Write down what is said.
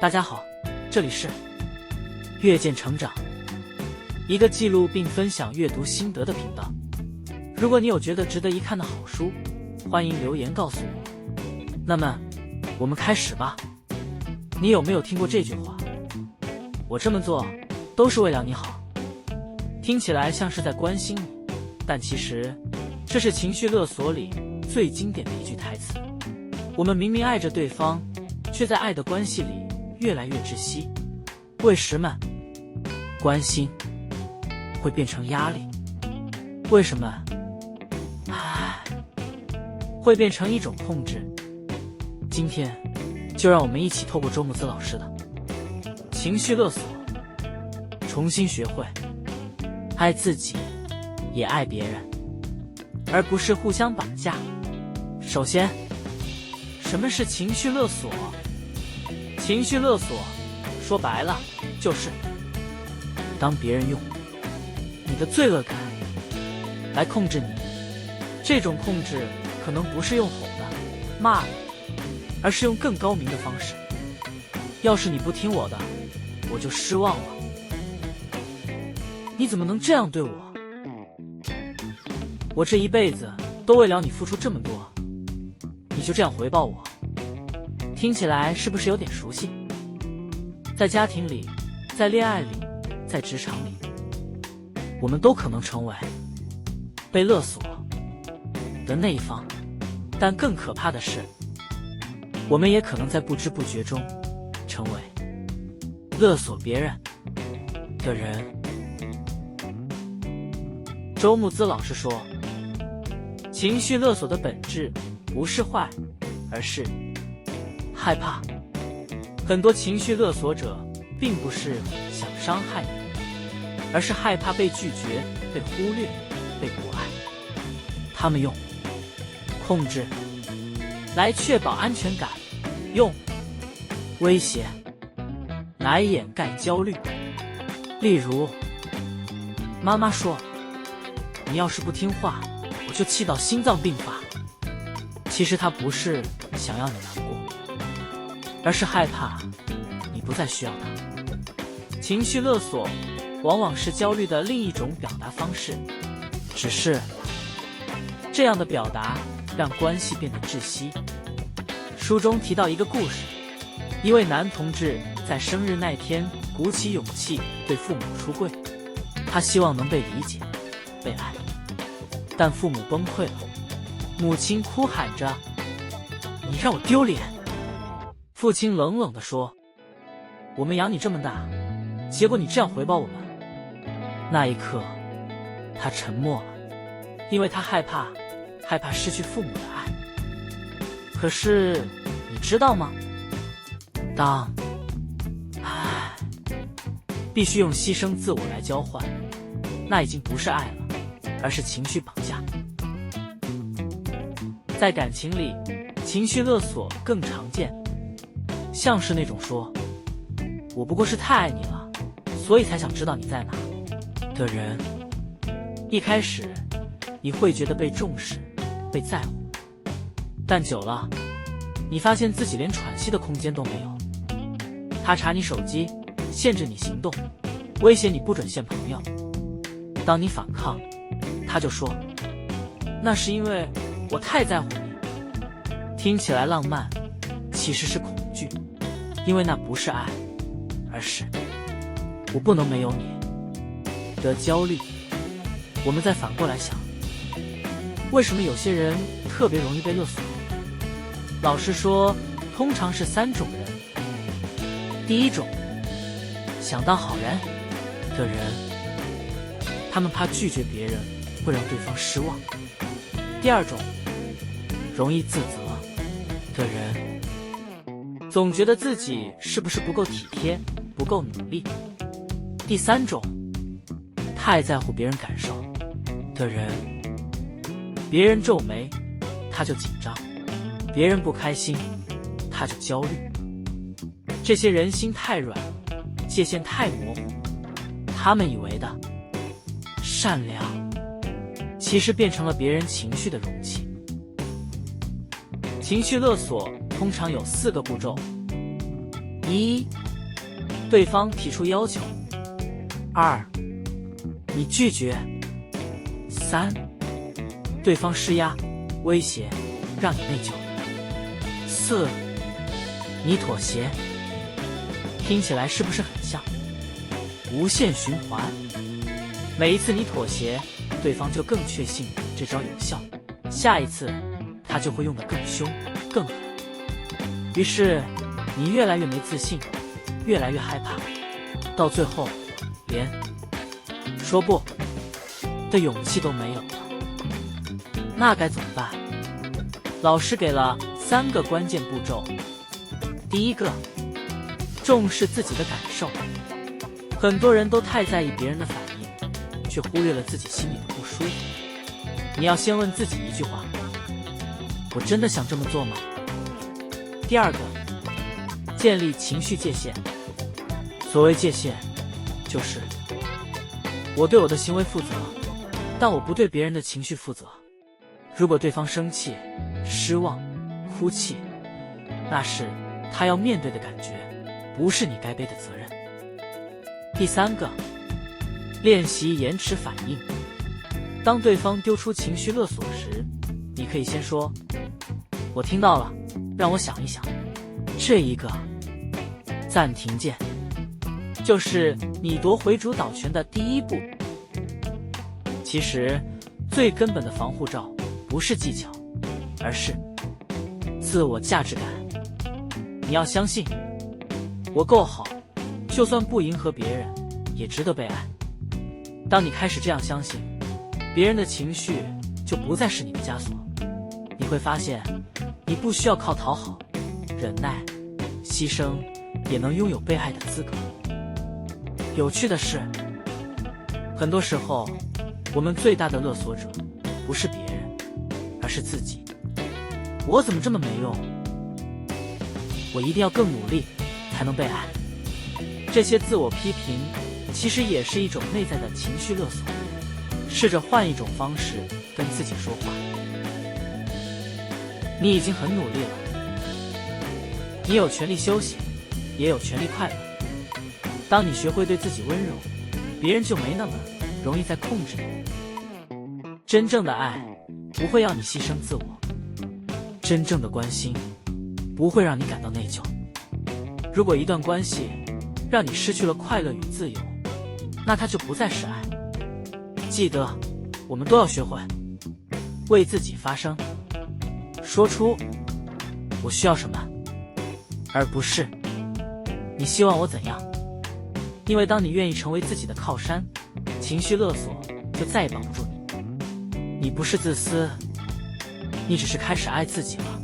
大家好，这里是阅见成长，一个记录并分享阅读心得的频道。如果你有觉得值得一看的好书，欢迎留言告诉我。那么，我们开始吧。你有没有听过这句话？我这么做都是为了你好。听起来像是在关心你，但其实这是情绪勒索里最经典的一句台词。我们明明爱着对方，却在爱的关系里越来越窒息。为什么关心会变成压力？为什么会变成一种控制？今天就让我们一起透过周木子老师的情绪勒索，重新学会爱自己也爱别人，而不是互相绑架。首先，什么是情绪勒索？情绪勒索说白了就是当别人用你的罪恶感来控制你。这种控制可能不是用吼的、骂的，而是用更高明的方式。要是你不听我的，我就失望了。你怎么能这样对我？我这一辈子都为了你付出这么多，你就这样回报我？听起来是不是有点熟悉？在家庭里，在恋爱里，在职场里，我们都可能成为被勒索的那一方。但更可怕的是，我们也可能在不知不觉中成为勒索别人的人。周木子老师说，情绪勒索的本质不是坏，而是害怕。很多情绪勒索者并不是想伤害你，而是害怕被拒绝、被忽略、被不爱。他们用控制来确保安全感，用威胁来掩盖焦虑。例如，妈妈说，你要是不听话，我就气到心脏病发。其实她不是想要你难过，而是害怕你不再需要她。情绪勒索往往是焦虑的另一种表达方式，只是这样的表达让关系变得窒息。书中提到一个故事，一位男同志在生日那天鼓起勇气对父母出柜，他希望能被理解、被爱，但父母崩溃了。母亲哭喊着，你让我丢脸。父亲冷冷地说，我们养你这么大，结果你这样回报我们。那一刻他沉默了，因为他害怕失去父母的爱。可是你知道吗？当必须用牺牲自我来交换，那已经不是爱了，而是情绪绑架。在感情里，情绪勒索更常见，像是那种说，我不过是太爱你了，所以才想知道你在哪的人。一开始你会觉得被重视、被在乎，但久了，你发现自己连喘息的空间都没有。他查你手机，限制你行动，威胁你不准见朋友。当你反抗，他就说，那是因为我太在乎你。听起来浪漫，其实是恐惧，因为那不是爱，而是我不能没有你的焦虑。我们再反过来想，为什么有些人特别容易被勒索？老师说，通常是3种人。第一种，想当好人的人，他们怕拒绝别人会让对方失望。第二种，容易自责的人，总觉得自己是不是不够体贴、不够努力。第三种，太在乎别人感受的人，别人皱眉他就紧张，别人不开心他就焦虑。这些人心太软，界限太模糊，他们以为的善良，其实变成了别人情绪的容器。情绪勒索通常有4个步骤。一，对方提出要求；二，你拒绝；三，对方施压、威胁，让你内疚；四，你妥协。听起来是不是很像？无限循环。每一次你妥协，对方就更确信这招有效，下一次他就会用得更凶、更狠。于是你越来越没自信，越来越害怕，到最后连说不的勇气都没有了。那该怎么办？老师给了3个关键步骤。第一个，重视自己的感受。很多人都太在意别人的反应，却忽略了自己心里的不舒服。你要先问自己一句话：我真的想这么做吗？第二个，建立情绪界限。所谓界限，就是我对我的行为负责，但我不对别人的情绪负责。如果对方生气、失望、哭泣，那是他要面对的感觉，不是你该背的责任。第三个，练习延迟反应。当对方丢出情绪勒索时，你可以先说：我听到了，让我想一想。这一个暂停键，就是你夺回主导权的第一步。其实，最根本的防护罩不是技巧，而是自我价值感。你要相信，我够好，就算不迎合别人，也值得被爱。当你开始这样相信，别人的情绪就不再是你的枷锁。你会发现，你不需要靠讨好、忍耐、牺牲，也能拥有被爱的资格。有趣的是，很多时候，我们最大的勒索者不是别人，而是自己。我怎么这么没用？我一定要更努力，才能被爱。这些自我批评，其实也是一种内在的情绪勒索。试着换一种方式跟自己说话。你已经很努力了，你有权利休息，也有权利快乐。当你学会对自己温柔，别人就没那么容易再控制你。真正的爱不会要你牺牲自我，真正的关心不会让你感到内疚。如果一段关系让你失去了快乐与自由，那它就不再是爱。记得，我们都要学会为自己发声，说出我需要什么，而不是你希望我怎样。因为当你愿意成为自己的靠山，情绪勒索就再也绑不住你。你不是自私，你只是开始爱自己了。